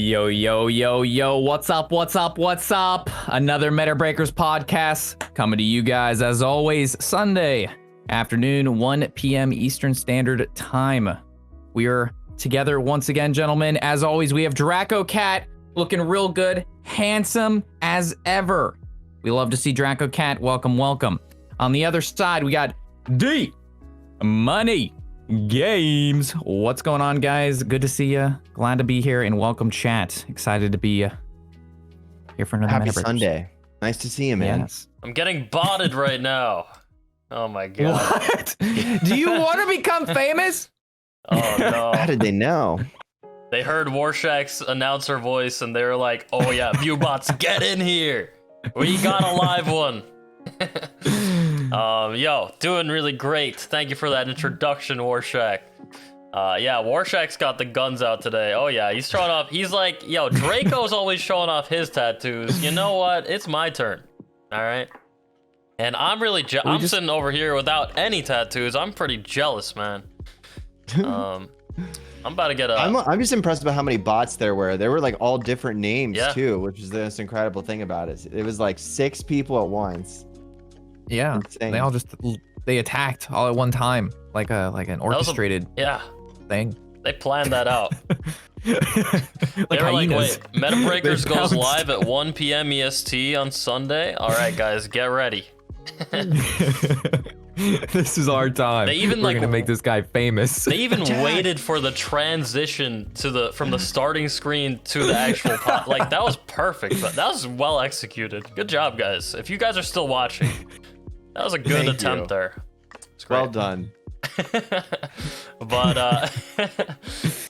Yo, yo, yo, yo, what's up, what's up, what's up? Another Metabreakers podcast coming to you guys, as always, Sunday afternoon, 1 p.m. Eastern Standard Time. We are together once again, gentlemen. As always, we have DracoCatt looking real good, handsome as ever. We love to see DracoCatt. Welcome, welcome. On the other side, we got DmoneyGames. What's going on, guys? Good to see you. Glad to be here, and welcome, chat. Excited to be here for another Happy Metabreakers. Sunday. Nice to see you, man. Yes. I'm getting botted right now. Oh my god. What? Do you want to become famous? Oh no. How did they know? They heard Warshack's announcer voice and they were like, oh yeah, Viewbots, get in here. We got a live one. Yo, doing really great. Thank you for that introduction, Warshack. Yeah, Warshack's got the guns out today. Oh yeah, he's showing off. He's like, yo, Draco's always showing off his tattoos. You know what? It's my turn. All right. And I'm really I'm sitting over here without any tattoos. I'm pretty jealous, man. I'm about to get a... I'm just impressed about how many bots there were. There were like all different names too, which is the most incredible thing about it. It was like 6 people at once. Yeah, Insane. they all they attacked all at one time, like an orchestrated thing. They planned that out. Like they were like, hyenas. wait, Metabreakers They goes bounced. live at 1 p.m. EST on Sunday. All right, guys, get ready. This is our time. They even We're like gonna make this guy famous. They even waited for the transition to from the starting screen to the actual pot. Like that was perfect. But that was well executed. Good job, guys. If you guys are still watching, that was a good attempt there. It's Well done. But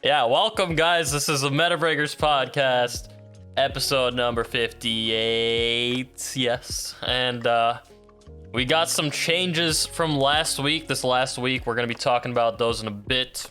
yeah, welcome, guys. This is the Metabreakers Podcast, episode number 58. Yes, and we got some changes from last week. This last week, we're going to be talking about those in a bit.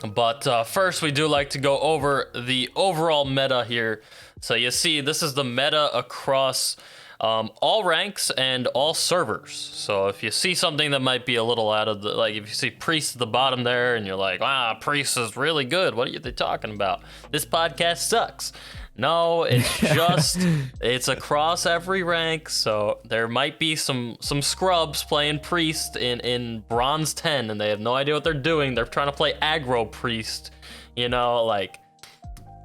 But first, we do like to go over the overall meta here. So you see, this is the meta across all ranks and all servers. So if you see something that might be a little out of the, like if you see Priest at the bottom there and you're like, ah, Priest is really good. What are they talking about? This podcast sucks. No, it's just, it's across every rank, so there might be some scrubs playing Priest in Bronze 10, and they have no idea what they're doing. They're trying to play aggro Priest, you know, like,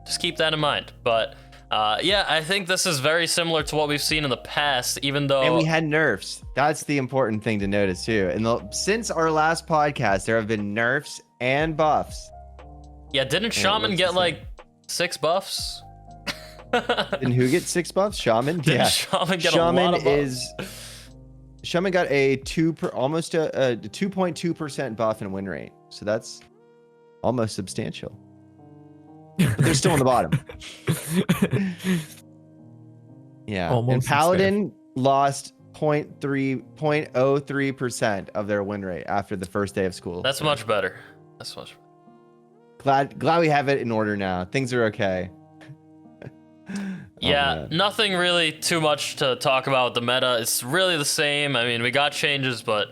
just keep that in mind. But, yeah, I think this is very similar to what we've seen in the past, even though... And we had nerfs. That's the important thing to notice, too. And since our last podcast, there have been nerfs and buffs. Yeah, didn't Shaman get, like, 6 buffs? And who gets 6 buffs? Shaman? Didn't Yeah. Shaman get a lot of buffs? Shaman got almost a 2.2% buff in win rate. So that's almost substantial. But they're still on the bottom. Yeah. Almost and Paladin lost 0.03% of their win rate after the first day of school. That's much better. That's much better. Glad we have it in order now. Things are okay. Yeah, nothing really too much to talk about with the meta. It's really the same. I mean, we got changes, but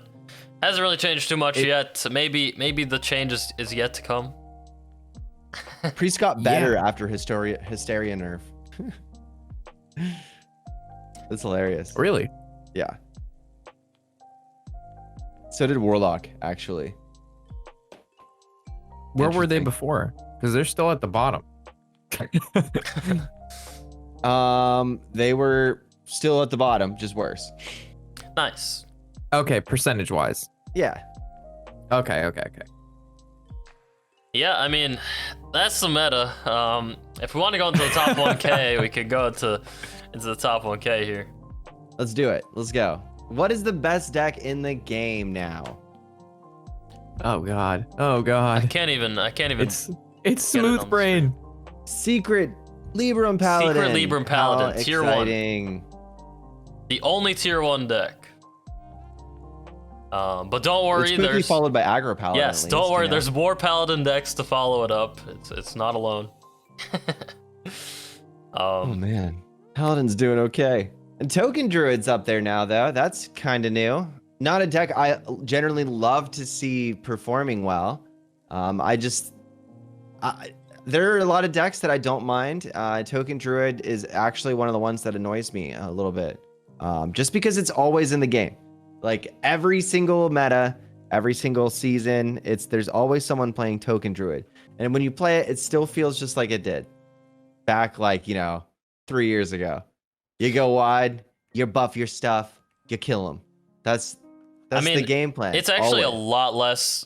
hasn't really changed too much yet. So maybe the change is yet to come. Priest got better after Hysteria nerf. That's hilarious. Really? Yeah. So did Warlock, actually. Where were they before? Because they're still at the bottom. They were still at the bottom, just worse. Nice. Okay, percentage wise. Yeah. Okay. Yeah, I mean, that's the meta. If we want to go into the top 1K, we could go into the top 1K here. Let's do it. Let's go. What is the best deck in the game now? Oh god. I can't even. It's Smooth Brain. Secret Libram Paladin. Secret Libram Paladin, tier 1. The only tier 1 deck. But don't worry, it's quickly followed by Aggro Paladin. Yes, don't worry. There's more Paladin decks to follow it up. It's not alone. Oh man, Paladin's doing okay. And Token Druid's up there now, though. That's kind of new. Not a deck I generally love to see performing well. I There are a lot of decks that I don't mind. Token Druid is actually one of the ones that annoys me a little bit. Just because it's always in the game. Like every single meta, every single season, there's always someone playing Token Druid. And when you play it, it still feels just like it did back 3 years ago. You go wide, you buff your stuff, you kill them. That's the game plan. It's actually a lot less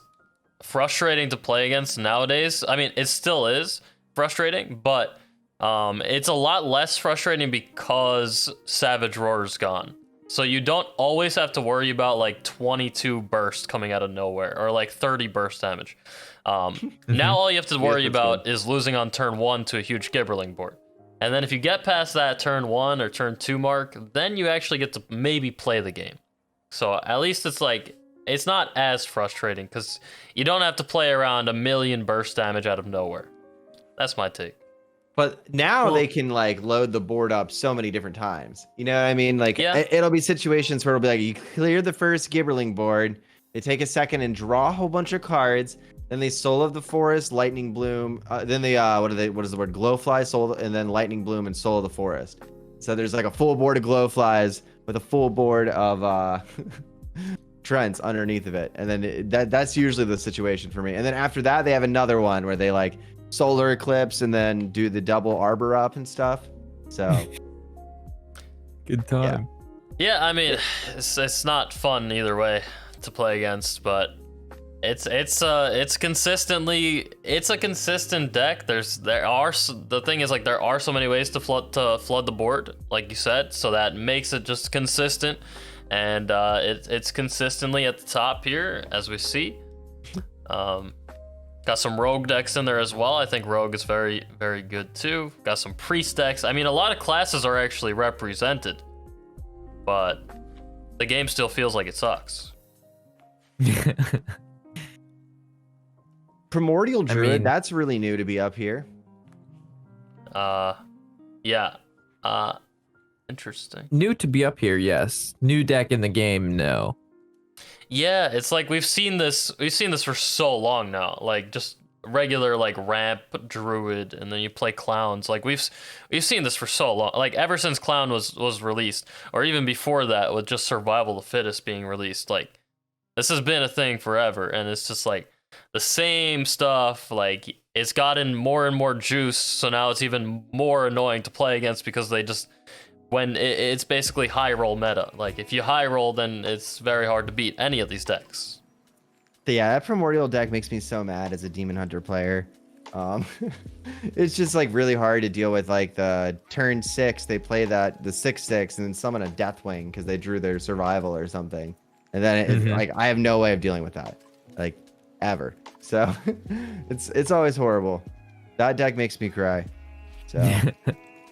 frustrating to play against nowadays. I mean, it still is frustrating, but it's a lot less frustrating because Savage Roar's gone. So you don't always have to worry about 22 burst coming out of nowhere or 30 burst damage. Now all you have to worry about is losing on turn 1 to a huge Gibberling board. And then if you get past that turn 1 or turn 2 mark, then you actually get to maybe play the game. So at least it's not as frustrating because you don't have to play around a million burst damage out of nowhere. That's my take. But now they can load the board up so many different times. You know what I mean? It'll be situations where it'll be you clear the first Gibberling board, they take a second and draw a whole bunch of cards, then they Soul of the Forest, Lightning Bloom, then they what is the word? Glowfly, Soul, and then Lightning Bloom and Soul of the Forest. So there's a full board of Glowflies with a full board of Trents underneath of it. And then that's usually the situation for me. And then after that, they have another one where they Solar Eclipse and then do the double Arbor up and stuff. So good time. Yeah, I mean, it's not fun either way to play against, but it's a consistent deck. There are so many ways to flood the board, like you said, so that makes it just consistent, and it's consistently at the top here as we see. Got some rogue decks in there as well. I think rogue is very, very good too. Got some priest decks. I mean, a lot of classes are actually represented, but the game still feels like it sucks. Primordial Druid, that's really new to be up here. Yeah. Interesting. New to be up here, yes. New deck in the game, no. Yeah, it's we've seen this for so long now. Just regular ramp druid, and then you play clowns. We've seen this for so long. Ever since clown was released, or even before that with just survival of the fittest being released. This has been a thing forever, and it's just the same stuff. It's gotten more and more juice, so now it's even more annoying to play against because they just when it's basically high roll meta. If you high roll, then it's very hard to beat any of these decks. Yeah, that Primordial deck makes me so mad as a Demon Hunter player. It's just really hard to deal with. The turn 6, they play the 6/6 and then summon a Deathwing because they drew their survival or something, and then I have no way of dealing with that, ever. So it's always horrible. That deck makes me cry. So.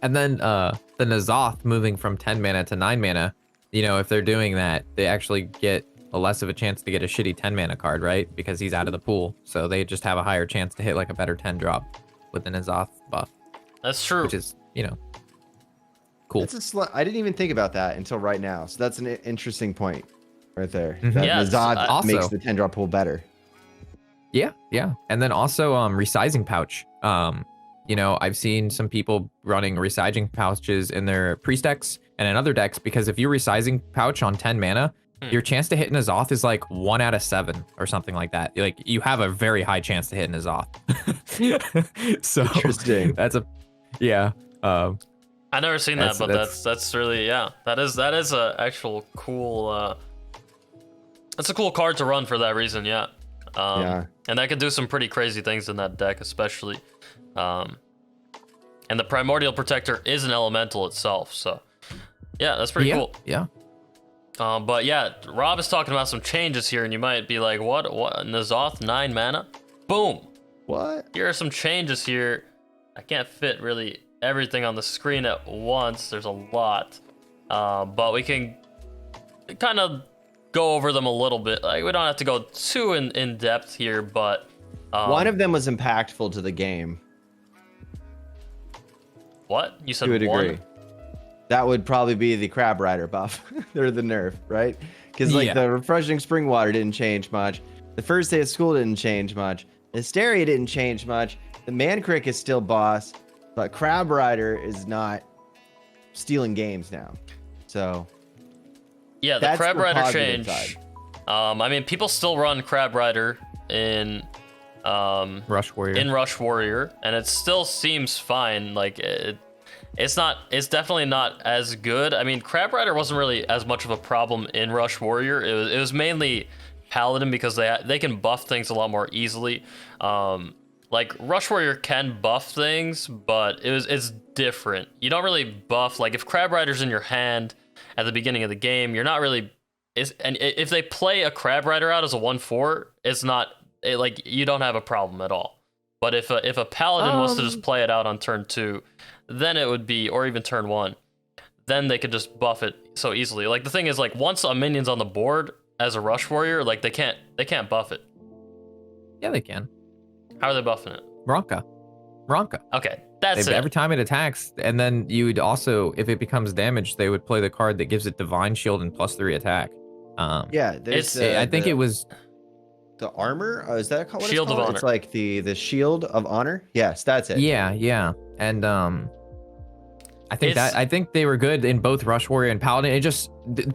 And then the N'Zoth moving from 10 mana to 9 mana, if they're doing that, they actually get a less of a chance to get a shitty 10 mana card, right? Because he's out of the pool. So they just have a higher chance to hit a better 10 drop with the N'Zoth buff. That's true. Which is, cool. I didn't even think about that until right now. So that's an interesting point right there. Mm-hmm. That Yeah, N'Zoth makes the 10 drop pool better. Yeah. And then also resizing pouch. I've seen some people running resizing pouches in their priest decks and in other decks, because if you resizing pouch on 10 mana, your chance to hit N'Zoth is 1 out of 7 or something like that. You have a very high chance to hit N'Zoth. So interesting. I've never seen that, but that's really, that is a actual cool. That's a cool card to run for that reason, yeah. And that could do some pretty crazy things in that deck, especially. And the Primordial Protector is an elemental itself, so yeah, that's pretty cool. Yeah. But yeah, Rob is talking about some changes here, and you might be like, what? N'Zoth 9 mana? Boom. What? Here are some changes here. I can't fit really everything on the screen at once. There's a lot, but we can kind of go over them a little bit. We don't have to go too in depth here, but one of them was impactful to the game. What? You said to a one? degree. That would probably be the Crab Rider buff or the nerf, right? Because the refreshing spring water didn't change much. The first day of school didn't change much. Hysteria didn't change much. The Mancrick is still boss, but Crab Rider is not stealing games now. So yeah, the Crab Rider change. I mean, people still run Crab Rider in Rush Warrior. And it still seems fine. Like it's definitely not as good. I mean, Crab Rider wasn't really as much of a problem in Rush Warrior. It was mainly Paladin because they can buff things a lot more easily. Like Rush Warrior can buff things, but it's different. You don't really buff, like if Crab Rider's in your hand at the beginning of the game, you're not really and if they play a Crab Rider out as a 1/4, it's not like you don't have a problem at all. But if a Paladin was to just play it out on turn 2, then it would be, or even turn 1, then they could just buff it so easily. Like the thing is, like once a minion's on the board as a Rush Warrior, like they can't buff it. Yeah, they can. How are they buffing it? Ronka. Okay, that's it. Every time it attacks, and then you would also, if it becomes damaged, they would play the card that gives it Divine Shield and +3 attack. Yeah, there's. I think it was the armor. Is that called? Shield of Honor. It's like the Shield of Honor. Yes, that's it. Yeah, and I think they were good in both Rush Warrior and Paladin.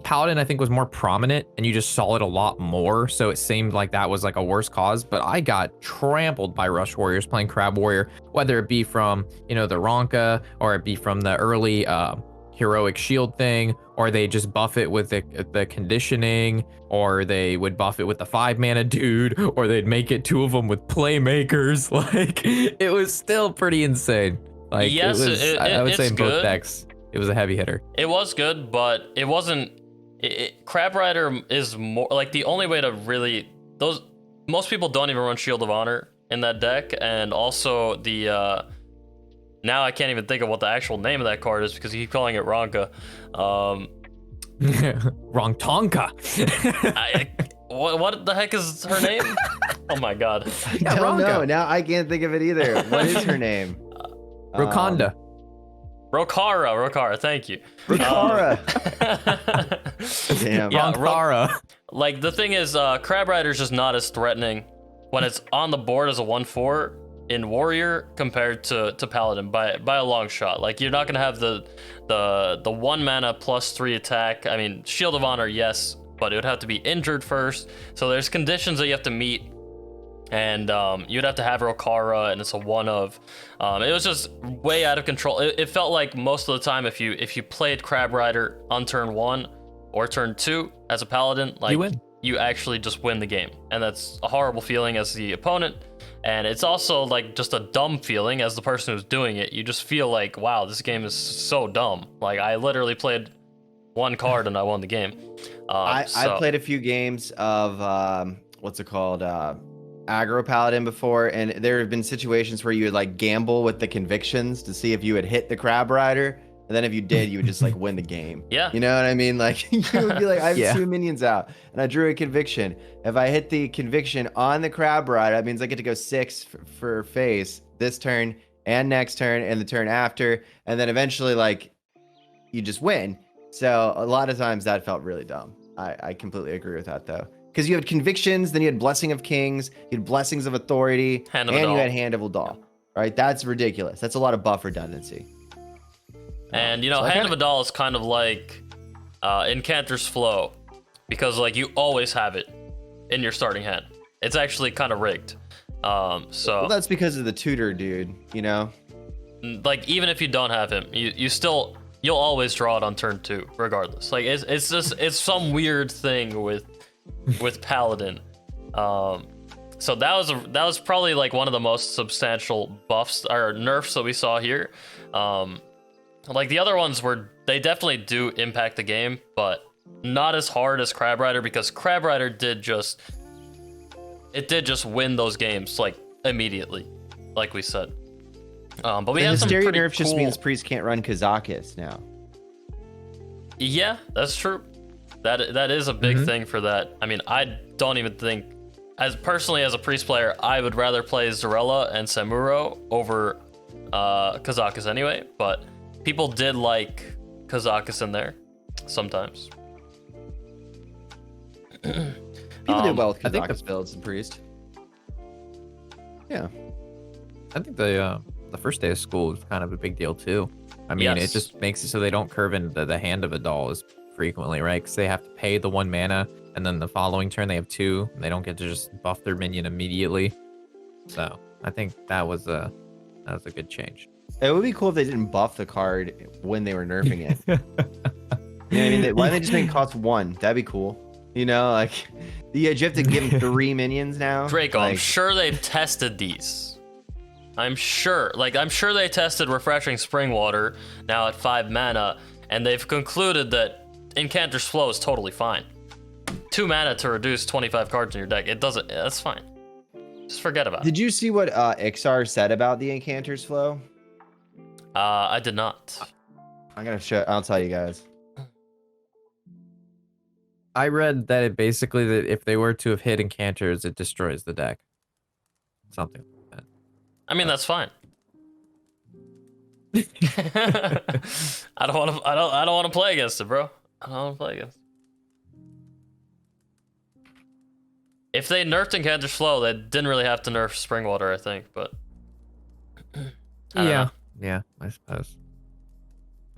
Paladin I think was more prominent, and you just saw it a lot more, so it seemed like that was like a worse cause. But I got trampled by Rush Warriors playing Crab Warrior, whether it be from the Ronka or it be from the early heroic shield thing, or they just buff it with the conditioning, or they would buff it with the 5-mana dude, or they'd make it 2 of them with playmakers. Like it was still pretty insane. Like yes, I would say in both good. decks, it was a heavy hitter. It was good, but it wasn't. Crab Rider is more like the only way to really most people don't even run Shield of Honor in that deck, and also the now I can't even think of what the actual name of that card is because you keep calling it Ronka. Rontonka. What the heck is her name? Oh my god. I don't know. Now I can't think of it either. What is her name? Rokonda. Rokara, thank you. Rokara. Damn. Yeah, Rokara. Like the thing is, Crab Rider's just not as threatening when it's on the board as a 1/4 in Warrior compared to Paladin by a long shot. Like you're not gonna have the 1 mana +3 attack. I mean, Shield of Honor, yes, but it would have to be injured first. So there's conditions that you have to meet. And you'd have to have Rokara, and it's a 1 of. It was just way out of control. It felt like most of the time, if you played Crab Rider on turn 1 or turn 2 as a Paladin, like you actually just win the game, and that's a horrible feeling as the opponent. And it's also like just a dumb feeling as the person who's doing it. You just feel like, wow, this game is so dumb. Like I literally played 1 card and I won the game. I played a few games of what's it called? Aggro Paladin before, and there have been situations where you would like gamble with the convictions to see if you would hit the Crab Rider, and then if you did, you would just like win the game. Yeah, you know what I mean? Like you would be like, I have 2 minions out, and I drew a conviction. If I hit the conviction on the Crab Rider, that means I get to go 6 for face this turn and next turn and the turn after, and then eventually like you just win. So a lot of times that felt really dumb. I completely agree with that though. Because you had convictions, then you had Blessing of Kings, you had Blessings of Authority, and you had Hand of Adal. Right? That's ridiculous. That's a lot of buff redundancy. And Hand of Adal is kind of like Incanter's Flow, because like you always have it in your starting hand. It's actually kind of rigged. Well, that's because of the tutor dude, Like even if you don't have him, you'll always draw it on turn 2, regardless. Like it's some weird thing with Paladin. So that was probably like one of the most substantial buffs or nerfs that we saw here. Like the other ones they definitely do impact the game, but not as hard as Crab Rider, because Crab Rider did just win those games like immediately, like we said. But we have some pretty nerf just means Priest can't run Kazakus now. Yeah, that's true. That is a big thing for that. I mean, I don't even think, as a Priest player, I would rather play Zarella and Samuro over Kazakus anyway, but people did like Kazakus in there sometimes. People do well with Kazakus builds and Priest. Yeah. I think the first day of school is kind of a big deal too. I mean, Yes. it just makes it so they don't curve into the hand of a doll as frequently, right? Because they have to pay the 1 mana, and then the following turn they have 2. And they don't get to just buff their minion immediately. So I think that was a good change. It would be cool if they didn't buff the card when they were nerfing it. You know what I mean? Why don't they just make it cost 1? That'd be cool. You know, like, yeah, you have to give them 3 minions now. Draco, like, I'm sure they've tested these. I'm sure they tested Refreshing Spring Water now at 5 mana, and they've concluded that Incanter's Flow is totally fine. 2 mana to reduce 25 cards in your deck. That's fine. Just forget about it. Did you see what Ixar said about the Incanter's Flow? I did not. I'll tell you guys. I read that it basically that if they were to have hit enchanters, it destroys the deck. Something like that. I mean, that's fine. I don't want to play against it, bro. I don't want to play against it. If they nerfed Incanter's Flow, they didn't really have to nerf Spring Water, I think, but I don't know. Yeah, I suppose.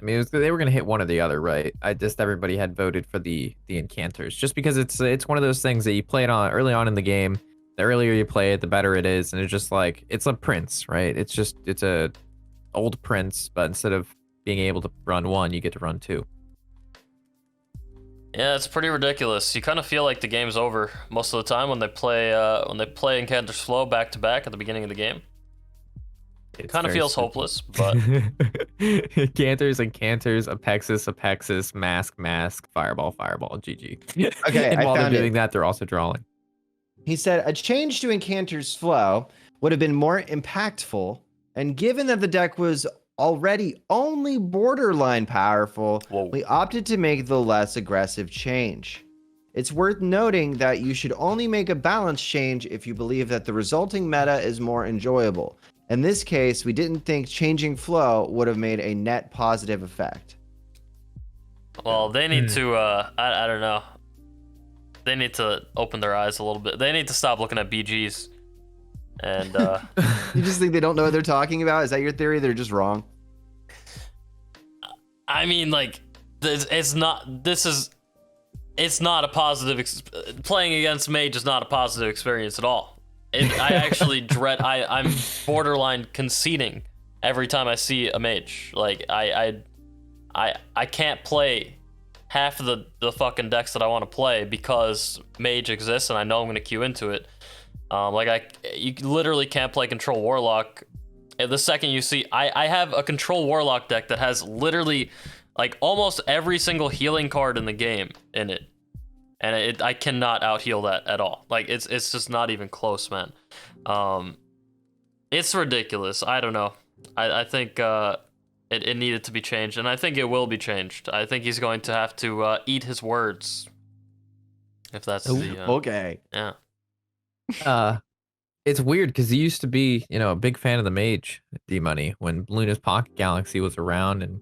I mean, they were gonna hit one or the other, right? Everybody had voted for the enchanters, just because it's one of those things that you play it on early on in the game. The earlier you play it, the better it is, and it's just like it's a prince, right? It's a old prince, but instead of being able to run 1, you get to run 2. Yeah, it's pretty ridiculous. You kind of feel like the game's over most of the time when they play Incanter's Flow back to back at the beginning of the game. It kind of feels hopeless, but Canters, Apexis, Mask, Fireball, GG. Okay, and I while they're found doing it. that, they're also drawing. He said a change to Incanter's Flow would have been more impactful, and given that the deck was already only borderline powerful, we opted to make the less aggressive change. It's worth noting that you should only make a balance change if you believe that the resulting meta is more enjoyable. In this case, we didn't think changing flow would have made a net positive effect. well, they need to. I don't know. They need to open their eyes a little bit. They need to stop looking at BGs. And You just think they don't know what they're talking about? Is that your theory? They're just wrong. I mean, like, it's not a positive. Playing against Mage is not a positive experience at all. I actually dread. I'm borderline conceding every time I see a Mage. Like, I can't play half of the fucking decks that I want to play because Mage exists and I know I'm gonna queue into it. You literally can't play Control Warlock. The second you see, I have a Control Warlock deck that has literally like almost every single healing card in the game in it, and I cannot out heal that at all. Like it's just not even close, man. It's ridiculous. I don't know. I think it needed to be changed, and I think it will be changed. I think he's going to have to eat his words. If that's okay. Yeah. It's weird because he used to be, a big fan of the Mage, D-Money, when Luna's Pocket Galaxy was around and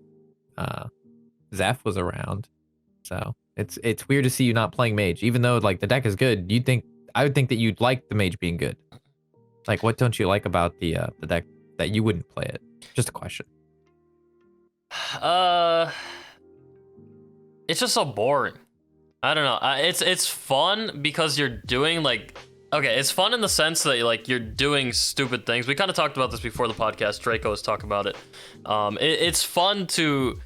Zeph was around. So it's weird to see you not playing Mage, even though like the deck is good. I would think that you'd like the Mage being good. Like, what don't you like about the deck that you wouldn't play it? Just a question. It's just so boring. I don't know. It's fun because you're doing like. Okay, it's fun in the sense that like you're doing stupid things. We kind of talked about this before the podcast. Draco was talking about it. It's fun to.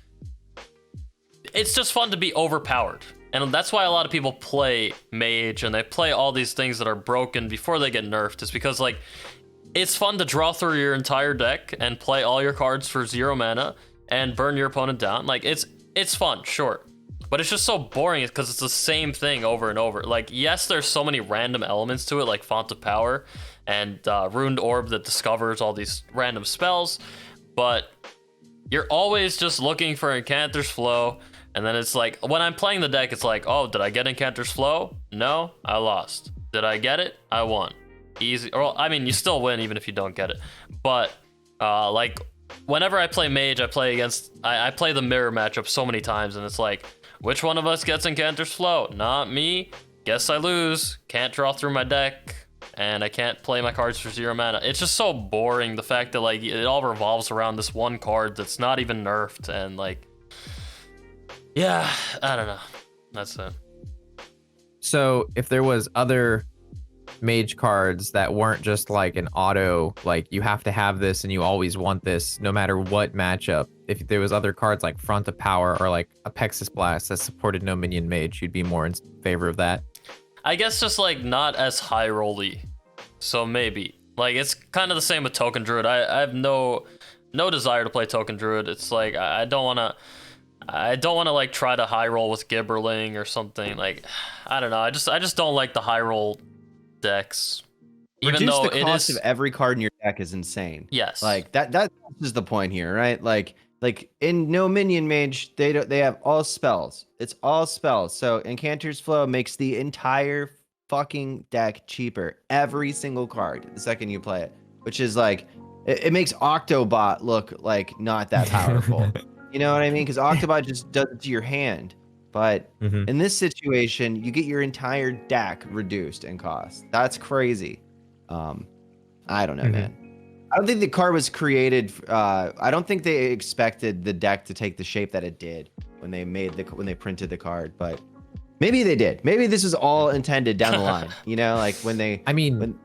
It's just fun to be overpowered, and that's why a lot of people play Mage and they play all these things that are broken before they get nerfed. Is because like it's fun to draw through your entire deck and play all your cards for 0 mana and burn your opponent down. Like it's fun, sure. But it's just so boring because it's the same thing over and over. Like, yes, there's so many random elements to it, like Font of Power and Ruined Orb that discovers all these random spells, but you're always just looking for Incanter's Flow, and then it's like, when I'm playing the deck, it's like, oh, did I get Incanter's Flow? No, I lost. Did I get it? I won. Easy. Or, I mean, you still win even if you don't get it. But, like, whenever I play Mage, I play the mirror matchup so many times, and it's like, which one of us gets Incanter's Flow? Not me. Guess I lose. Can't draw through my deck. and I can't play my cards for 0 mana. It's just so boring, the fact that like it all revolves around this one card that's not even nerfed, and like, yeah, I don't know. That's it. So if there was other mage cards that weren't just like an auto, like you have to have this and you always want this no matter what matchup, if there was other cards like Front of Power or like a Pexus Blast that supported no minion mage, you'd be more in favor of that? I guess just like not as high rolly, so maybe like it's kind of the same with Token Druid. I have no desire to play Token Druid. It's like I don't want to like try to high roll with Gibberling or something. Like I don't know. I just don't like the high roll decks. Even Reduce though the cost of every card in your deck is insane. Yes. Like that is the point here, right? Like in no minion mage, they have all spells. It's all spells. So Incanter's Flow makes the entire fucking deck cheaper. Every single card the second you play it. Which is like it makes Octobot look like not that powerful. You know what I mean? Because Octobot just does it to your hand. But in this situation, you get your entire deck reduced in cost. That's crazy. I don't know, man. I don't think the card was created. I don't think they expected the deck to take the shape that it did when they printed the card. But maybe they did. Maybe this is all intended down the line. You know, like when they. I mean,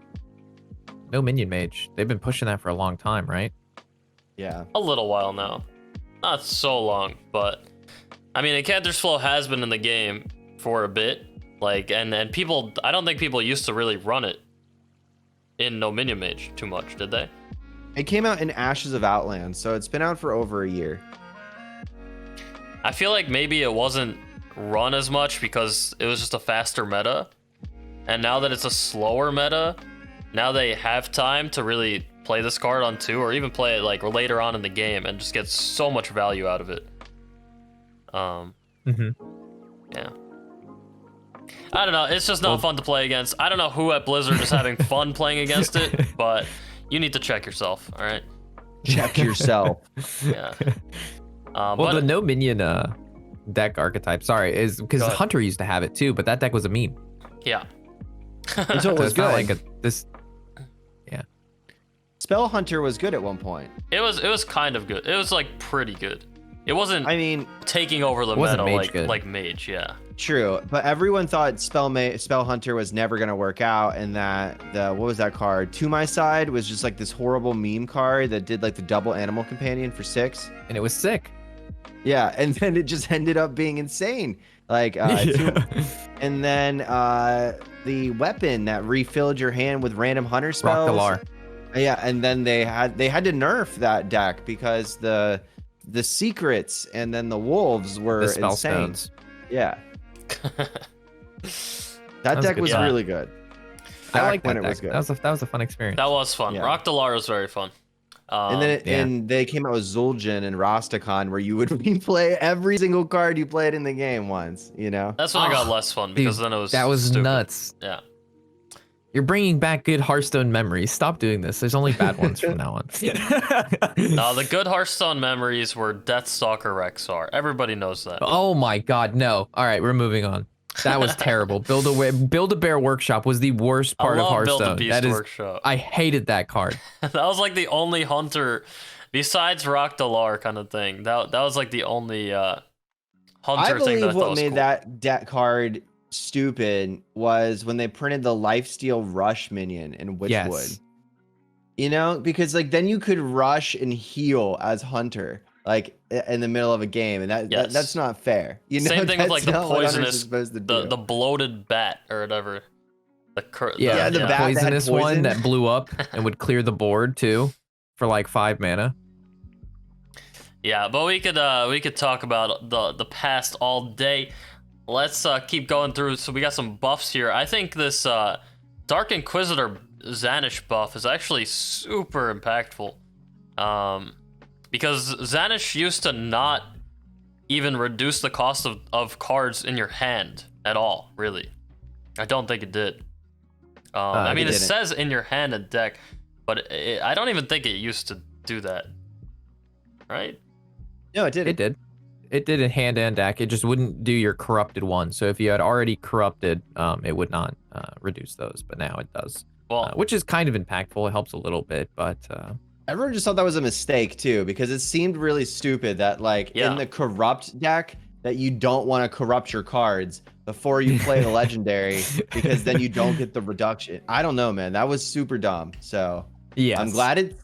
no minion mage. They've been pushing that for a long time, right? Yeah. A little while now. Not so long, but I mean, Incanter's Flow has been in the game for a bit. Like, and people, I don't think people used to really run it in no minion mage too much, did they? It came out in Ashes of Outland, so it's been out for over a year. I feel like maybe it wasn't run as much because it was just a faster meta. And now that it's a slower meta, now they have time to really play this card on 2 or even play it like later on in the game and just get so much value out of it. Yeah. I don't know. It's just not fun to play against. I don't know who at Blizzard is having fun playing against it, but you need to check yourself. All right. Check yourself. Yeah. Well, the no minion deck archetype, sorry, is because Hunter used to have it too, but that deck was a meme. Yeah. So it was good. Like this. Yeah. Spell Hunter was good at one point. It was kind of good. It was like pretty good. It wasn't. I mean, taking over the meta like mage. Yeah. True, but everyone thought Spell Hunter was never gonna work out, and that what was that card? To My Side was just like this horrible meme card that did like the double animal companion for 6, and it was sick. Yeah, and then it just ended up being insane. Like, and then the weapon that refilled your hand with random hunter spells. Rock Yeah, and then they had to nerf that deck because the secrets and then the wolves were the spell insane. Stones. Yeah. That deck was really good. I like when that it was deck. good. That was a fun experience. That was fun. Yeah. Rock Dalar was very fun. And then and they came out with Zul'jin and Rastakhan, where you would replay every single card you played in the game once. You know. That's when it got less fun because then it was stupid. Nuts. Yeah. You're bringing back good Hearthstone memories. Stop doing this. There's only bad ones from now on. No, the good Hearthstone memories were Deathstalker Rexar. Everybody knows that. Oh my God, no. All right, we're moving on. That was terrible. Build-A-Bear Workshop was the worst part of Hearthstone. Workshop. I hated that card. That was like the only hunter, besides Rock Dalar kind of thing. That was like the only hunter thing that I thought was cool. What made that card stupid was when they printed the Lifesteal Rush minion in Witchwood. Yes. You know, because like then you could rush and heal as hunter. Like in the middle of a game, and that's not fair. You know, same thing with like the poisonous, the bloated bat or whatever. The bat poisonous one that blew up and would clear the board too, for like 5 mana. Yeah, but we could talk about the past all day. Let's keep going through. So we got some buffs here. I think this Dark Inquisitor Zanish buff is actually super impactful. Because Zanish used to not even reduce the cost of cards in your hand at all, really. I don't think it did. I mean, it says in your hand and deck, but I don't even think it used to do that. Right? No, it did. It did. It did in hand and deck. It just wouldn't do your corrupted one. So if you had already corrupted, it would not reduce those, but now it does. which is kind of impactful. It helps a little bit, but everyone just thought that was a mistake too, because it seemed really stupid that in the corrupt deck that you don't want to corrupt your cards before you play the legendary, because then you don't get the reduction. I don't know, man. That was super dumb. So yeah, I'm glad it's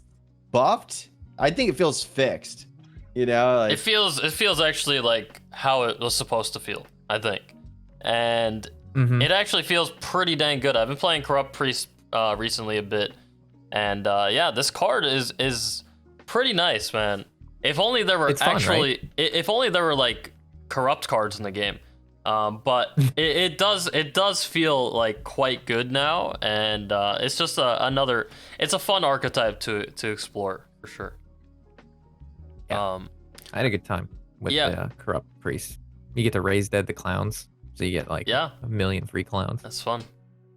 buffed. I think it feels fixed. It feels actually like how it was supposed to feel, I think, and it actually feels pretty dang good. I've been playing Corrupt Priest recently a bit, and this card is pretty nice, man. If only there were if only there were like corrupt cards in the game, but it does feel like quite good now, and it's just it's a fun archetype to explore for sure. Yeah. I had a good time with the Corrupt Priest. You get to raise dead the clowns, so you get like a million free clowns. That's fun.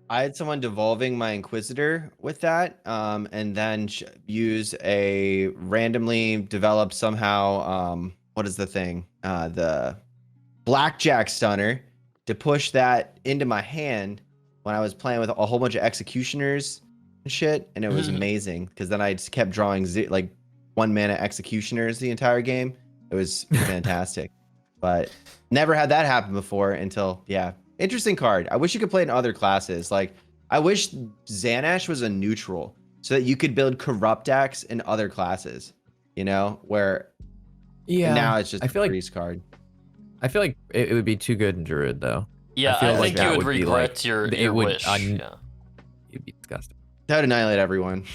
I had someone devolving my Inquisitor with that, and then use a randomly developed somehow, what is the thing? The Blackjack Stunner to push that into my hand when I was playing with a whole bunch of Executioners and shit, and it was amazing, because then I just kept drawing 1 mana Executioners the entire game. It was fantastic. But never had that happen before until, interesting card. I wish you could play in other classes. Like, I wish Xanash was a neutral so that you could build corrupt decks in other classes, where now it's just a priest card. I feel like it would be too good in Druid, though. Yeah, I think you would regret your wish. It'd be disgusting. That would annihilate everyone.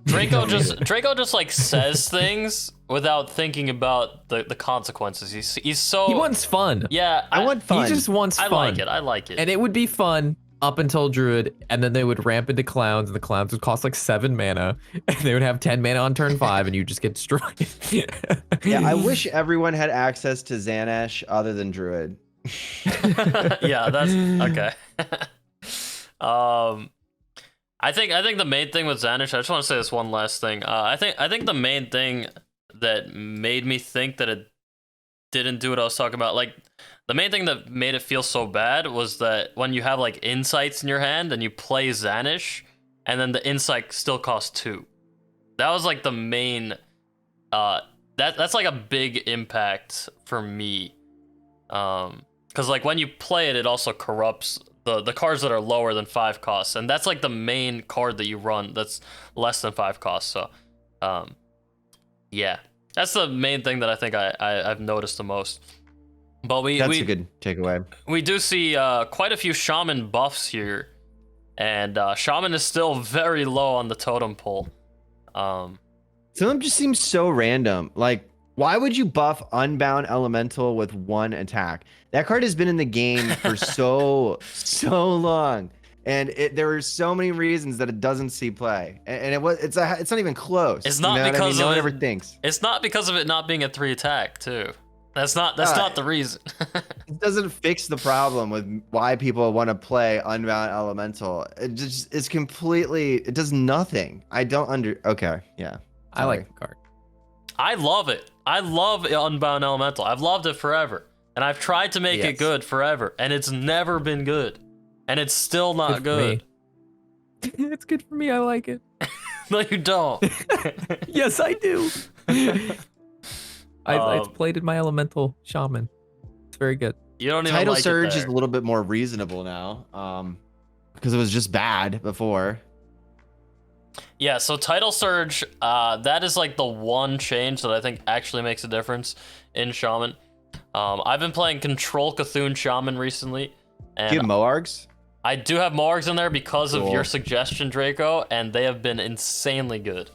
Draco just like says things without thinking about the consequences. He wants fun. Yeah, I want fun. He just wants fun. I like it. And it would be fun up until Druid, and then they would ramp into clowns, and the clowns would cost like 7 mana, and they would have 10 mana on turn 5, and you just get destroyed. I wish everyone had access to Xanash other than Druid. Yeah, that's okay. I think the main thing with Xanash, I just want to say this one last thing. I think the main thing that made me think that it didn't do what I was talking about, like the main thing that made it feel so bad was that when you have like insights in your hand and you play Xanash, and then the insight still costs 2. That was like the main. That's like a big impact for me. Because like when you play it, it also corrupts the cards that are lower than 5 costs, and that's like the main card that you run that's less than 5 costs. So that's the main thing that I think I've noticed the most. But that's a good takeaway. We do see quite a few Shaman buffs here, and Shaman is still very low on the totem pole. Some of them just seem so random. Like, why would you buff Unbound Elemental with 1 attack? That card has been in the game for so long, and there were so many reasons that it doesn't see play, and it's not even close. It's not because no one ever thinks. It's not because of it not being a 3 attack too. That's not the reason. It doesn't fix the problem with why people want to play Unbound Elemental. It just is completely. It does nothing. I don't Okay, yeah. Sorry. I like the card. I love it. I love Unbound Elemental. I've loved it forever. And I've tried to make it good forever. And it's never been good. And it's still not good. It's good for me. I like it. No, you don't. Yes, I do. I've played in my Elemental Shaman. It's very good. You don't even Tidal like Surge it is a little bit more reasonable now. Because it was just bad before. Yeah, so Tidal Surge, that is like the one change that I think actually makes a difference in Shaman. I've been playing Control Cthulhu Shaman recently. And do you have Moargs? I do have Moargs in there because of your suggestion, Draco, and they have been insanely good.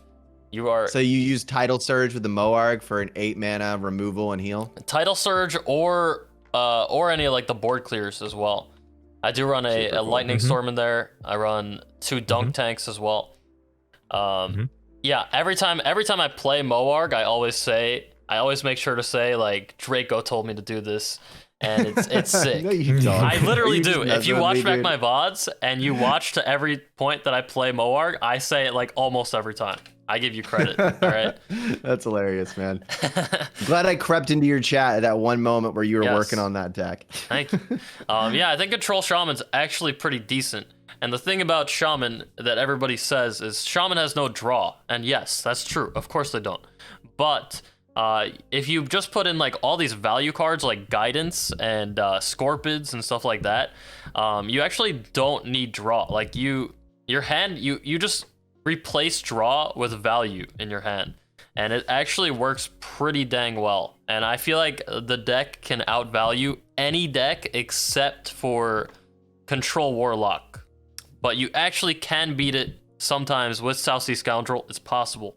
So you use Tidal Surge with the Moarg for an 8 mana removal and heal? Tidal Surge or any of like the board clears as well. I do run a Lightning Storm in there. I run 2 Dunk Tanks as well. Yeah, every time I play Moarg, I always make sure to say like Draco told me to do this, and it's sick. No, you don't. I literally do. If you watch back my VODs and you watch to every point that I play Moarg, I say it like almost every time. I give you credit. All right. That's hilarious, man. I'm glad I crept into your chat at that one moment where you were working on that deck. Thank you. Yeah, I think Control Shaman's actually pretty decent. And the thing about Shaman that everybody says is Shaman has no draw. And yes, that's true. Of course they don't. But if you just put in like all these value cards like Guidance and Scorpids and stuff like that, you actually don't need draw. Like your hand, you just replace draw with value in your hand. And it actually works pretty dang well. And I feel like the deck can outvalue any deck except for Control Warlock. But you actually can beat it sometimes with South Sea Scoundrel. It's possible.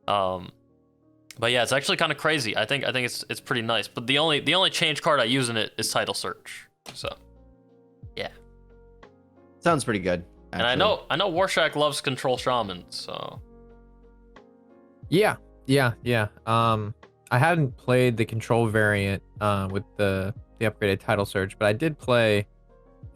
But yeah, it's actually kind of crazy. I think it's pretty nice. But the only change card I use in it is Title Search. So yeah. Sounds pretty good. Actually. And I know Warshack loves Control Shaman, so Yeah. I hadn't played the control variant with the upgraded Title Search, but I did play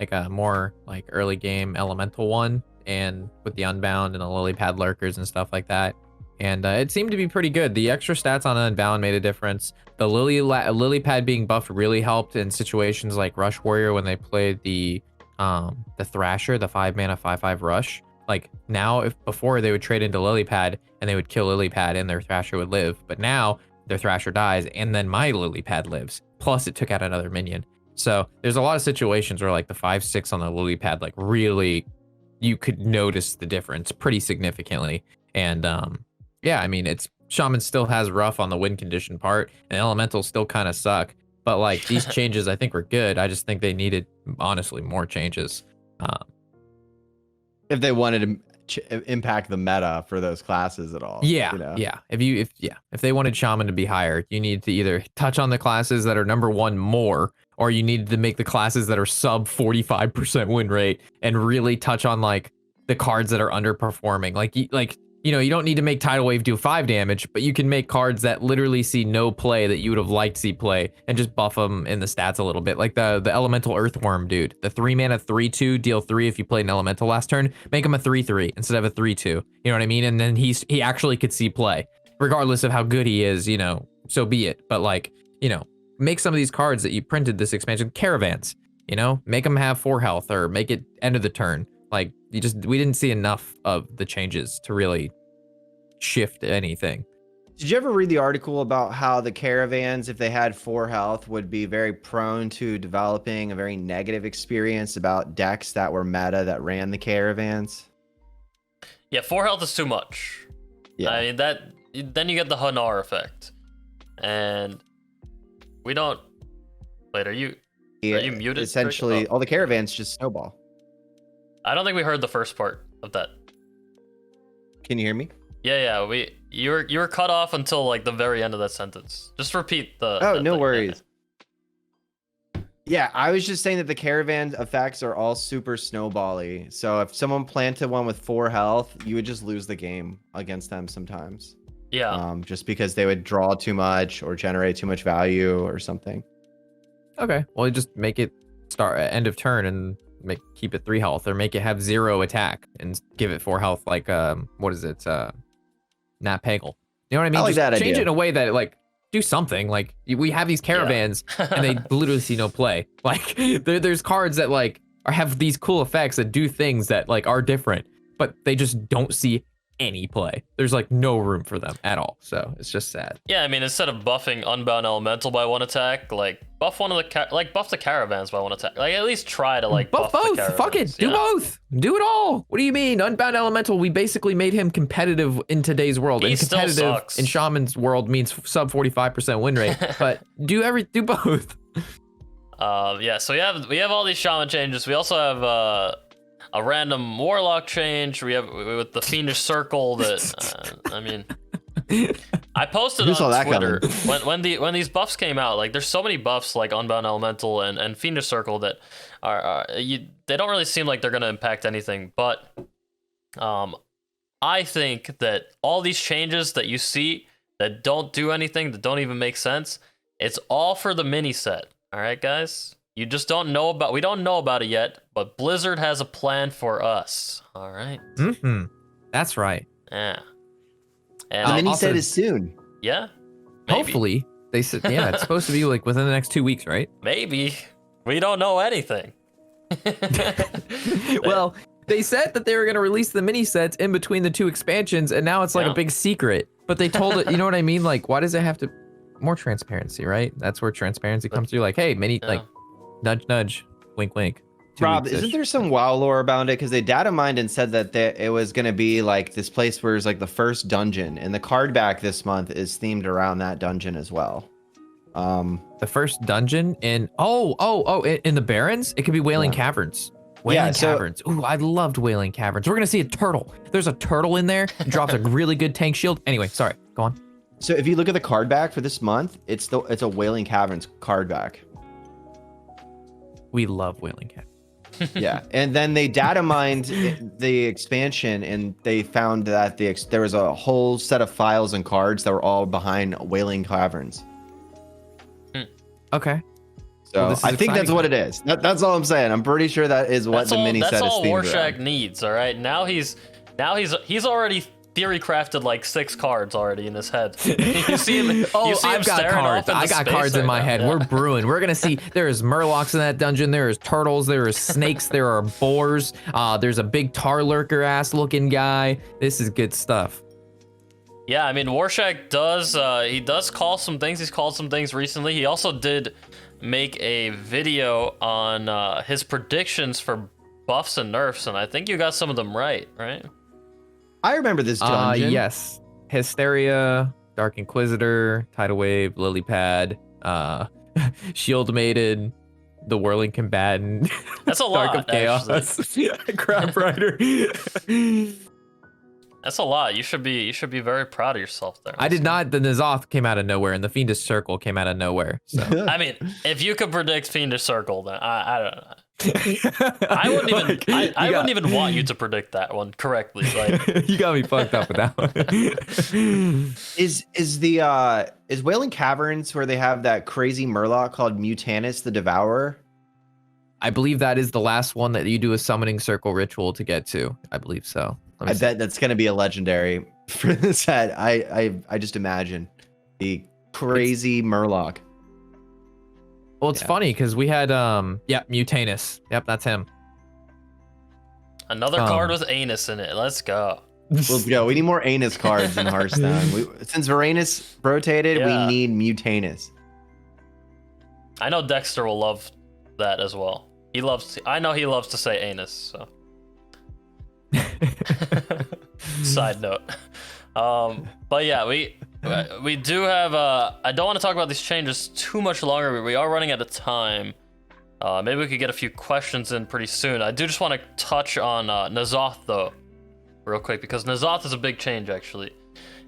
like a more like early game elemental one, and with the Unbound and the lily pad lurkers and stuff like that. And it seemed to be pretty good. The extra stats on Unbound made a difference. The lily pad being buffed really helped in situations like Rush Warrior when they played the Thrasher, the 5-mana 5/5 Rush. Like now, if before they would trade into lily pad and they would kill lily pad and their Thrasher would live, but now their Thrasher dies and then my lily pad lives. Plus it took out another minion. So there's a lot of situations where like the 5/6 on the lily pad, like really, you could notice the difference pretty significantly. And yeah, I mean, Shaman still has rough on the win condition part, and elementals still kind of suck. But like these changes, I think were good. I just think they needed honestly more changes. If they wanted to impact the meta for those classes at all. Yeah, you know? yeah. If they wanted Shaman to be higher, you need to either touch on the classes that are number 1 more, or you needed to make the classes that are sub 45% win rate and really touch on like the cards that are underperforming. Like you don't need to make Tidal Wave do 5 damage, but you can make cards that literally see no play that you would have liked to see play and just buff them in the stats a little bit. Like the Elemental Earthworm dude, the 3-mana 3/2, deal 3 if you played an Elemental last turn, make him a 3/3 instead of a 3/2. You know what I mean? And then he actually could see play, regardless of how good he is. So be it. But like, make some of these cards that you printed this expansion caravans. Make them have 4 health or make it end of the turn. Like we didn't see enough of the changes to really shift anything. Did you ever read the article about how the caravans, if they had 4 health, would be very prone to developing a very negative experience about decks that were meta that ran the caravans? Yeah, 4 health is too much. Yeah. I mean then you get the Hanar effect. And we don't wait, are you muted? Essentially all the caravans just snowball. I don't think we heard the first part of that. Can you hear me? Yeah. You were cut off until like the very end of that sentence. Just repeat the. Oh, no worries. Yeah, I was just saying that the caravan effects are all super snowbally. So if someone planted one with 4 health, you would just lose the game against them sometimes. Yeah. Just because they would draw too much or generate too much value or something. Okay. Well, you just make it start at end of turn and keep it 3 health, or make it have 0 attack and give it 4 health. Like what is it? Nat Pagel. You know what I mean? I like just that change idea. it in a way that like do something. Like we have these caravans and they literally see no play. Like there's cards that like have these cool effects that do things that like are different, but they just don't see any play. There's like no room for them at all. So it's just sad. Yeah, I mean, instead of buffing Unbound Elemental by 1 attack, like buff one of the buff the caravans by 1 attack. Like at least try to like buff both. The caravans. Fuck it, do both. Do it all. What do you mean? Unbound Elemental, we basically made him competitive in today's world. He and competitive still sucks. in Shaman's world means sub 45% win rate. But do both. Yeah, so we have all these Shaman changes. We also have a random Warlock change. We have with the Fiendish Circle that I mean, I posted on Twitter when these buffs came out. Like, there's so many buffs like Unbound Elemental and Fiendish Circle that they don't really seem like they're gonna impact anything. But I think that all these changes that you see that don't do anything, that don't even make sense, it's all for the mini set. All right, guys. You just don't know about. We don't know about it yet, but Blizzard has a plan for us. All right. Mm-hmm. That's right. Yeah. And the mini set is soon. Yeah. Maybe. Hopefully, they said. Yeah, it's supposed to be like within the next 2 weeks, right? Maybe. We don't know anything. Well, They said that they were going to release the mini sets in between the 2 expansions, and now it's like a big secret. But they told it, you know what I mean? Like, why does it have to... More transparency, right? That's where transparency comes through. Like, hey, like, nudge, nudge, wink, wink. Rob, isn't there some WoW lore about it? Because they data mined and said that it was going to be like this place where it's like the first dungeon, and the card back this month is themed around that dungeon as well. The first dungeon in... in the Barrens? It could be Wailing Caverns. Wailing Caverns. Ooh, I loved Wailing Caverns. We're going to see a turtle. There's a turtle in there. It drops a really good tank shield. Anyway, sorry. Go on. So if you look at the card back for this month, it's a Wailing Caverns card back. We love Wailing Caverns. Yeah. And then they data mined the expansion, and they found that there was a whole set of files and cards that were all behind Wailing Caverns. Okay. So I think that's what it is. That's all I'm saying. I'm pretty sure that is what the mini set is. That's all themed Warshack around. needs. All right. Now he's already theory crafted like 6 cards already in his head. You see him. I've got cards. I got cards in my head. Yeah. We're brewing. We're gonna see. There is murlocs in that dungeon. There is turtles. There is snakes. There are boars. There's a big tar lurker ass looking guy. This is good stuff. Yeah, I mean, Warshack does call some things. He's called some things recently. He also did make a video on his predictions for buffs and nerfs, and I think you got some of them right? I remember this dungeon. Yes. Hysteria, Dark Inquisitor, Tidal Wave, Lily Pad, Shield Maiden, the Whirling Combatant. That's a lot. Dark of Chaos. Crab Rider. That's a lot. You should be very proud of yourself there. I did not. The N'Zoth came out of nowhere, and the Fiendish Circle came out of nowhere. So. I mean, if you could predict Fiendish Circle, then I don't know. I wouldn't even. Like, I wouldn't even want you to predict that one correctly. Like, you got me fucked up with that one. Is Wailing Caverns where they have that crazy murloc called Mutanus the Devourer? I believe that is the last one that you do a summoning circle ritual to get to. I believe so. I bet that's gonna be a legendary for the set. I just imagine the crazy murloc. Well, it's funny because we had Mutanus. Yep, that's him. Another card with anus in it. Let's go. Let's go. We need more anus cards in Hearthstone. Since Varanus rotated, we need Mutanus. I know Dexter will love that as well. I know he loves to say anus. So. Side note. But yeah, we do have I don't want to talk about these changes too much longer, but we are running out of time. Maybe we could get a few questions in pretty soon. I do just want to touch on N'Zoth though real quick, because N'Zoth is a big change actually.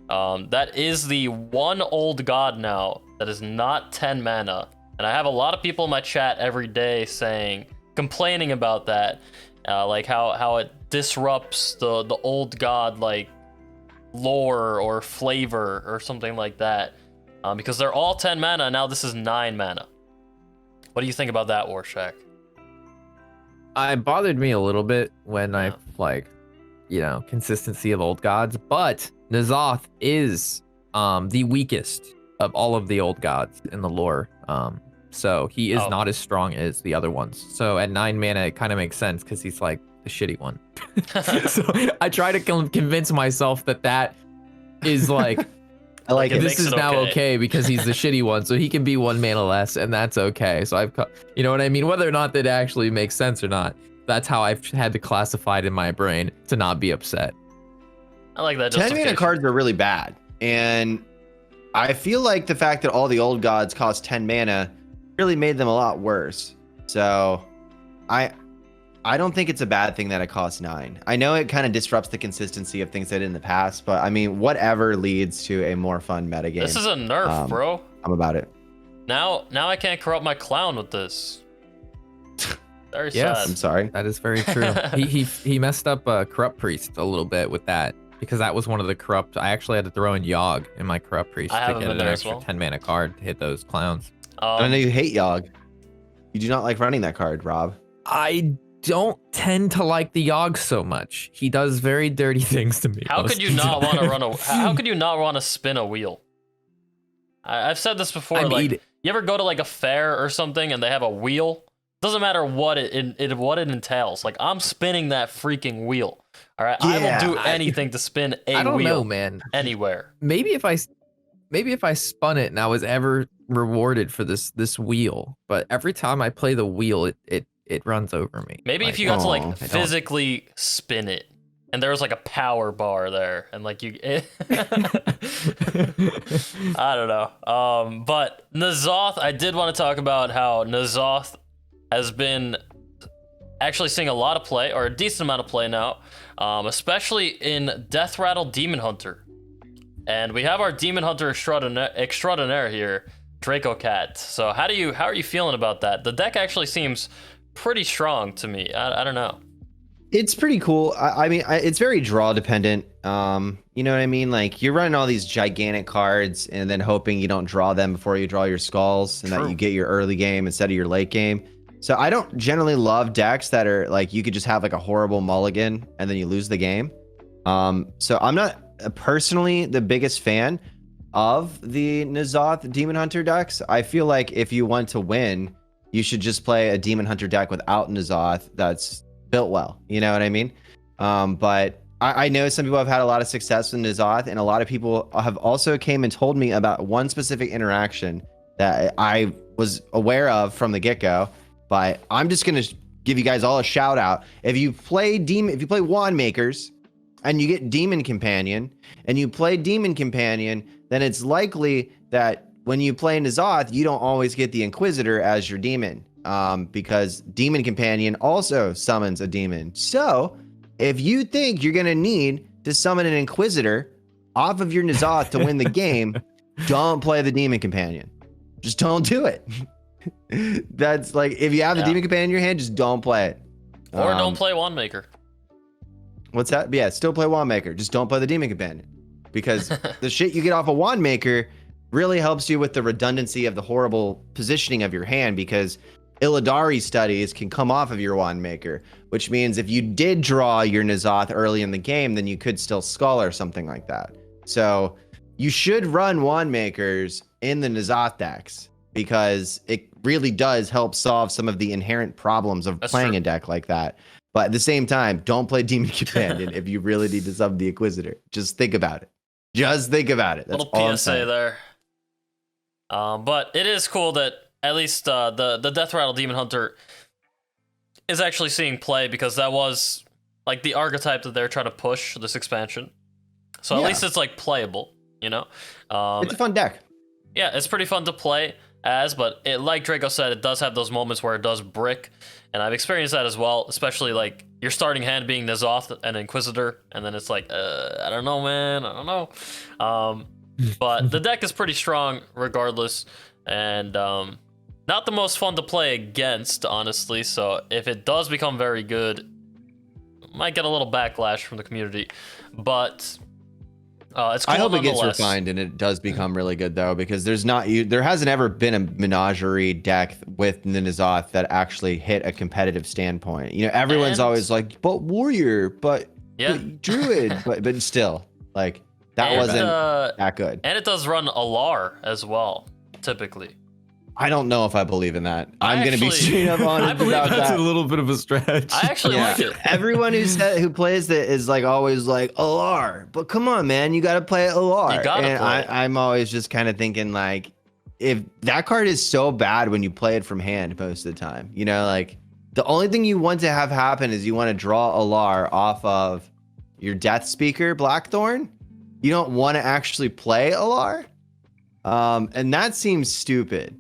That is the one old god now that is not 10 mana, and I have a lot of people in my chat every day complaining about that, like how it disrupts the old god like lore or flavor or something like that, because they're all 10 mana. Now this is 9 mana. What do you think about that, Warshack? It bothered me a little bit when I consistency of old gods, but N'Zoth is the weakest of all of the old gods in the lore. So he is not as strong as the other ones. So at 9 mana, it kind of makes sense because he's like the shitty one. So I try to convince myself that is like, I like it. This is now okay because he's the shitty one, so he can be 1 mana less, and that's okay. So you know what I mean? Whether or not that actually makes sense or not, that's how I've had to classify it in my brain to not be upset. I like that. 10 mana cards are really bad, and I feel like the fact that all the old gods cost 10 mana really made them a lot worse. So I don't think it's a bad thing that it costs 9. I know it kind of disrupts the consistency of things I did in the past, but I mean, whatever leads to a more fun metagame. This is a nerf, bro. I'm about it. Now I can't corrupt my clown with this. Very yes, sad. I'm sorry. That is very true. he messed up Corrupt Priest a little bit with that, because that was one of the corrupt. I actually had to throw in Yogg in my Corrupt Priest to get an extra 10 mana card to hit those clowns. I know you hate Yogg. You do not like running that card, Rob. I don't tend to like the Yogg so much. He does very dirty things to me. How could you not want to how could you not want to spin a wheel? I've said this before. You ever go to like a fair or something and they have a wheel Doesn't matter what it entails. Like, I'm spinning that freaking wheel. All right, I will do anything to spin a wheel. I don't know, man. Anywhere. Maybe if I spun it and I was ever rewarded for this wheel, but every time I play the wheel, it runs over me. Maybe like, if you got to like physically spin it, and there was like a power bar there, and like you, I don't know. But N'Zoth, I did want to talk about how N'Zoth has been actually seeing a lot of play, or a decent amount of play now, especially in Death Rattle Demon Hunter. And we have our Demon Hunter extraordinaire here, DracoCatt. So how are you feeling about that? The deck actually seems pretty strong to me. I don't know. It's pretty cool. I mean, it's very draw dependent. You know what I mean? Like, you're running all these gigantic cards and then hoping you don't draw them before you draw your skulls, and that you get your early game instead of your late game. So I don't generally love decks that are like, you could just have like a horrible mulligan and then you lose the game. So I'm not personally the biggest fan of the N'Zoth Demon Hunter decks. I feel like if you want to win, you should just play a Demon Hunter deck without N'Zoth that's built well. You know what I mean? But I know some people have had a lot of success with N'Zoth, and a lot of people have also came and told me about one specific interaction that I was aware of from the get-go. But I'm just gonna give you guys all a shout out. If you play Wand Makers and you get Demon Companion, and you play Demon Companion, then it's likely that when you play N'Zoth, you don't always get the Inquisitor as your demon, because Demon Companion also summons a demon. So if you think you're gonna need to summon an Inquisitor off of your N'Zoth to win the game, don't play the Demon Companion. Just don't do it. That's like, if you have the Demon Companion in your hand, just don't play it. Or don't play Wand Maker. What's that? Yeah, still play Wand Maker. Just don't play the Demon Companion, because the shit you get off a Wand Maker really helps you with the redundancy of the horrible positioning of your hand, because Illidari studies can come off of your Wand Maker, which means if you did draw your N'Zoth early in the game, then you could still skull or something like that. So you should run Wand Makers in the N'Zoth decks, because it really does help solve some of the inherent problems of playing a deck like that. But at the same time, don't play Demon Companion if you really need to summon the Inquisitor. Just think about it. Just think about it. That's little PSA there. But it is cool that at least the Death Rattle Demon Hunter is actually seeing play, because that was like the archetype that they're trying to push this expansion. So at least it's like playable, you know? It's a fun deck. Yeah, it's pretty fun to play as, but like Draco said, it does have those moments where it does brick, and I've experienced that as well, especially like your starting hand being N'Zoth and Inquisitor, and then it's like, I don't know, man, I don't know. But the deck is pretty strong regardless, and not the most fun to play against, honestly, so if it does become very good, might get a little backlash from the community, but it's cool. I hope it gets refined and it does become really good, though, because there hasn't ever been a menagerie deck with N'Zoth that actually hit a competitive standpoint. You know, everyone's always like, but Warrior, but Druid, but still, like, that wasn't that good. And it does run Alar as well, typically. I don't know if I believe in that. I'm going to be straight up honest about that's that. a little bit of a stretch. I actually like it. Everyone who plays that is like always like Alar, but come on, man, you got to play Alar. You gotta play it. I'm always just kind of thinking, like, if that card is so bad when you play it from hand most of the time, you know, like, the only thing you want to have happen is you want to draw Alar off of your Death Speaker Blackthorn. You don't want to actually play Alar, and that seems stupid.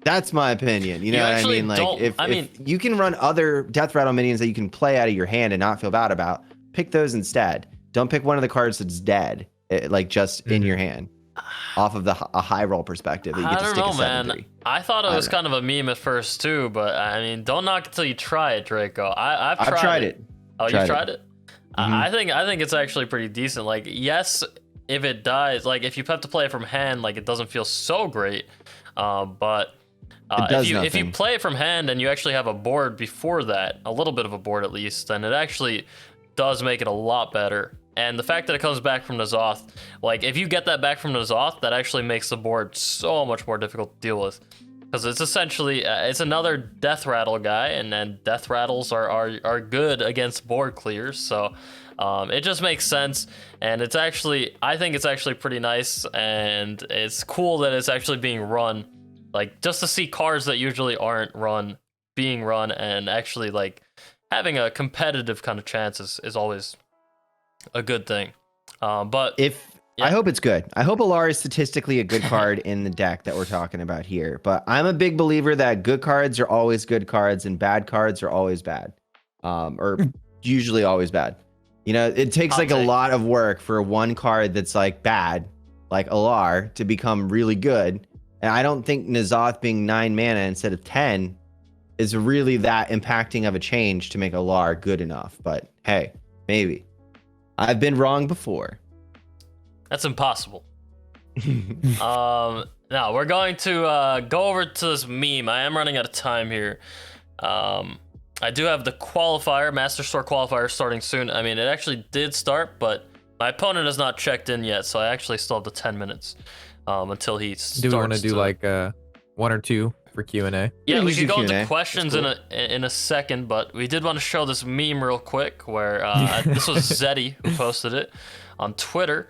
That's my opinion. You know what I mean? Like, if you can run other Death Rattle minions that you can play out of your hand and not feel bad about, pick those instead. Don't pick one of the cards that's dead, like just in your hand, off of a high roll perspective. That you get to stick a 7/3. I thought it was kind of a meme at first too, but I mean, don't knock it till you try it, Draco. I've tried it. Oh, you tried it? I think it's actually pretty decent. Like, yes, if it dies, like if you have to play it from hand, like it doesn't feel so great, but. If you play it from hand and you actually have a board before that, a little bit of a board at least, then it actually does make it a lot better. And the fact that it comes back from N'Zoth, like if you get that back from N'Zoth, that actually makes the board so much more difficult to deal with. because it's essentially it's another death rattle guy, and then death rattles are good against board clears, so it just makes sense. And it's actually, I think it's actually pretty nice, and it's cool that it's actually being run, like just to see cards that usually aren't run being run, and actually like having a competitive kind of chance is always a good thing. But I hope it's good. I hope Alar is statistically a good card in the deck that we're talking about here. But I'm a big believer that good cards are always good cards and bad cards are always bad. Or usually always bad. You know, it takes a lot of work for one card that's like bad, like Alar, to become really good. And I don't think N'Zoth being 9 mana instead of 10 is really that impacting of a change to make Alar good enough. But hey, maybe. I've been wrong before. That's impossible. Now we're going to go over to this meme. I am running out of time here. I do have the qualifier, Master Store qualifier, starting soon. I mean, it actually did start, but my opponent has not checked in yet, so I actually still have the 10 minutes until he starts. Do we want to do like 1 or 2 for Q&A? Yeah, we can go into questions cool. in a second, but we did want to show this meme real quick where this was Zeddy who posted it on Twitter.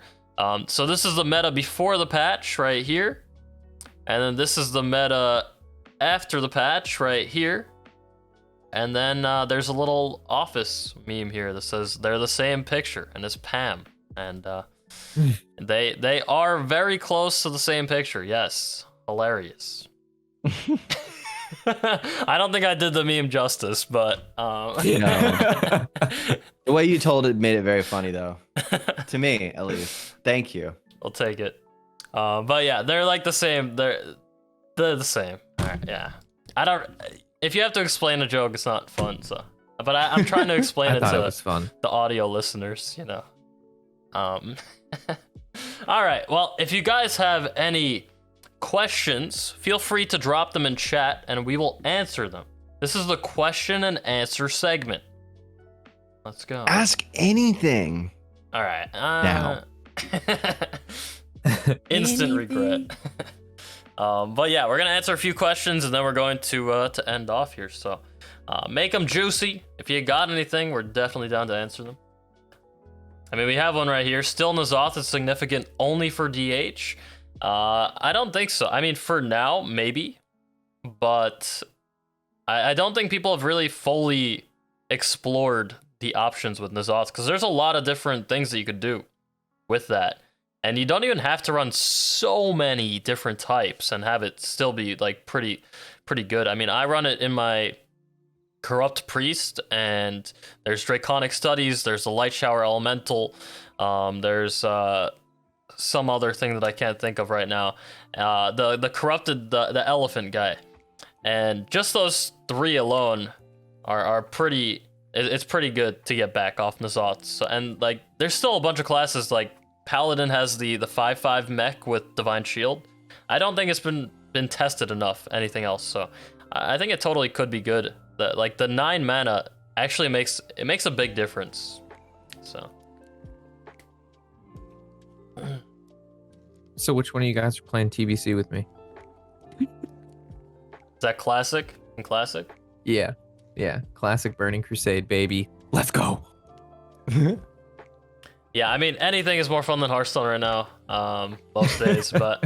So this is the meta before the patch right here, and then this is the meta after the patch right here, and then there's a little office meme here that says they're the same picture, and it's Pam, and they are very close to the same picture. Yes, hilarious. I don't think I did the meme justice, but no. The way you told it made it very funny, though. To me, at least. Thank you. I'll take it. But yeah, they're like the same. They're the same. All right, yeah. I don't. If you have to explain a joke, it's not fun. So, but I'm trying to explain it to the audio listeners. You know. All right. Well, if you guys have any questions, feel free to drop them in chat, and we will answer them. This is the question and answer segment. Let's go. Ask anything. All right. Now. Instant regret. But yeah, we're gonna answer a few questions, and then we're going to end off here. So make them juicy. If you got anything, we're definitely down to answer them. I mean, we have one right here. Still, N'Zoth is significant only for DH. I don't think so. I mean, for now, maybe, but I don't think people have really fully explored the options with N'Zoth, because there's a lot of different things that you could do with that, and you don't even have to run so many different types and have it still be like pretty good. I mean, I run it in my Corrupt Priest, and there's Draconic Studies, there's the Light Shower Elemental, there's some other thing that I can't think of right now, the corrupted the elephant guy, and just those 3 alone are pretty. It's pretty good to get back off N'Zoth. So, and like, there's still a bunch of classes, like Paladin has the 5/5 mech with Divine Shield. I don't think it's been tested enough. Anything else? So I think it totally could be good. Like the 9 mana actually makes a big difference. So. So which one of you guys are playing TBC with me? Is that classic and classic? Yeah. Classic Burning Crusade, baby. Let's go. Yeah, I mean, anything is more fun than Hearthstone right now, most days, but...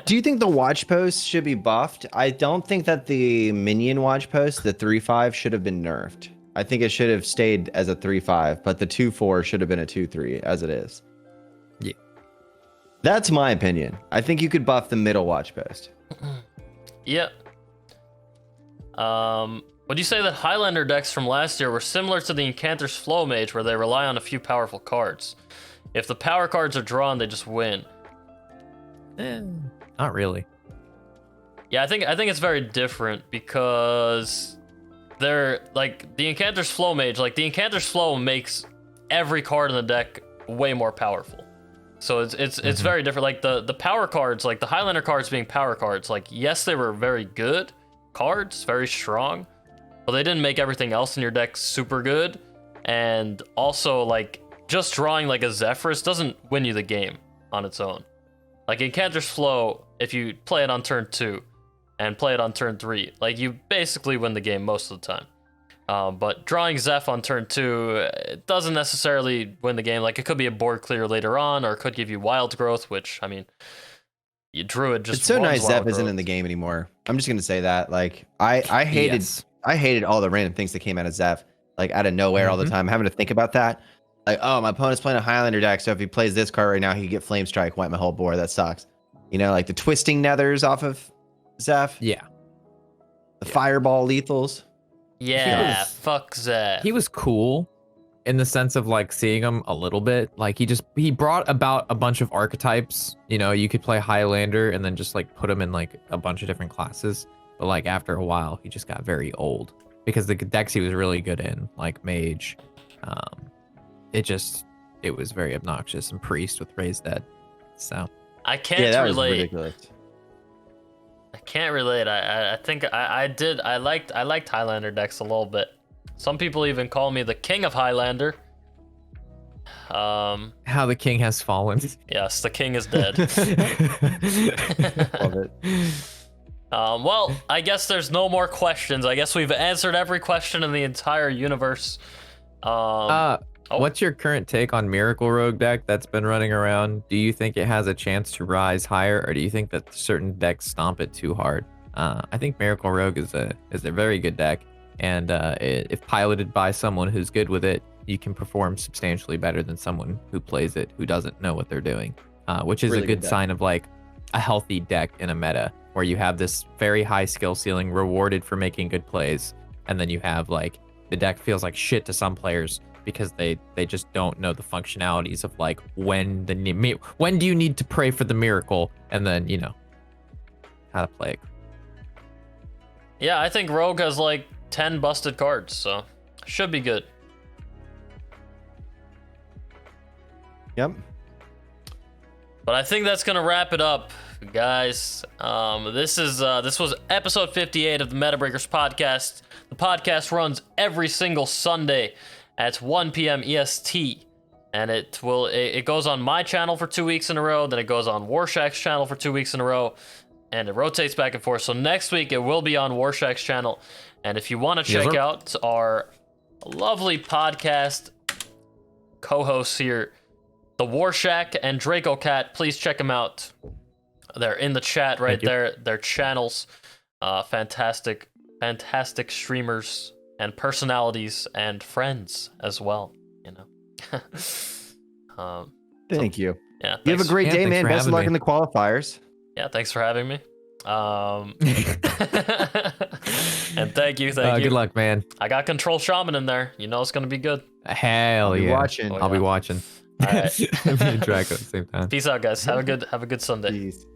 Do you think the watch post should be buffed? I don't think that the minion watch post, the 3/5, should have been nerfed. I think it should have stayed as a 3/5, but the 2/4 should have been a 2/3, as it is. Yeah. That's my opinion. I think you could buff the middle watch post. Yep. Would you say that Highlander decks from last year were similar to the Incanter's Flow Mage, where they rely on a few powerful cards? If the power cards are drawn, they just win. Not really. Yeah, I think it's very different, because they're like the Incanter's Flow Mage. Like the Incanter's Flow makes every card in the deck way more powerful. So it's very different. Like the power cards, like the Highlander cards being power cards, like yes, they were very good cards, very strong, but they didn't make everything else in your deck super good. And also, like, just drawing like a Zephyrus doesn't win you the game on its own. Like Incanter's Flow, if you play it on turn 2, and play it on turn 3. Like, you basically win the game most of the time. But drawing Zeph on turn 2, it doesn't necessarily win the game. Like, it could be a board clear later on, or it could give you wild growth, which, I mean, you Druid just. It's so nice Zeph isn't in the game anymore. I'm just gonna say that. Like, I hated all the random things that came out of Zeph, like out of nowhere all the time. Having to think about that. Like, oh, my opponent's playing a Highlander deck, so if he plays this card right now, he can get Flame Strike, wipe my whole board. That sucks. You know, like the Twisting Nethers off of Zeph. Yeah. The Fireball Lethals. Yeah, fuck Zeph. He was cool in the sense of like seeing him a little bit. Like he brought about a bunch of archetypes. You know, you could play Highlander and then just like put him in like a bunch of different classes. But like after a while, he just got very old because the decks he was really good in, like Mage, it was very obnoxious, and Priest with Raised Dead. So I can't that relate. was ridiculous. I can't relate. I think I liked Highlander decks a little bit. Some people even call me the king of Highlander. How the king has fallen. Yes, the king is dead. Love it. Well, I guess there's no more questions. I guess we've answered every question in the entire universe. What's your current take on Miracle Rogue deck that's been running around? Do you think it has a chance to rise higher, or do you think that certain decks stomp it too hard? I think Miracle Rogue is a very good deck, and if piloted by someone who's good with it, you can perform substantially better than someone who plays it who doesn't know what they're doing, which is Really a good good sign of like a healthy deck in a meta where you have this very high skill ceiling rewarded for making good plays, and then you have like the deck feels like shit to some players because they just don't know the functionalities of like when do you need to pray for the miracle, and then, you know, how to play it. Yeah, I think Rogue has like 10 busted cards, so should be good. Yep. But I think that's gonna wrap it up, guys. This was episode 58 of the Metabreakers Podcast. The podcast runs every single Sunday at 1 p.m. EST, and it goes on my channel for 2 weeks in a row, then it goes on Warshack's channel for 2 weeks in a row, and it rotates back and forth. So next week it will be on Warshack's channel, and if you want to check out our lovely podcast co-hosts here, the Warshack and DracoCatt, please check them out. They're in the chat right there. Their channels, fantastic streamers and personalities and friends as well, you know. Thank you. Yeah. You have a great day, man. Best of luck in the qualifiers. Yeah, thanks for having me. And thank you. Good luck, man. I got Control Shaman in there. You know it's gonna be good. Hell yeah. Watching. I'll be watching. All right. Me and Draco at the same time. Peace out, guys. Have a good Sunday. Peace.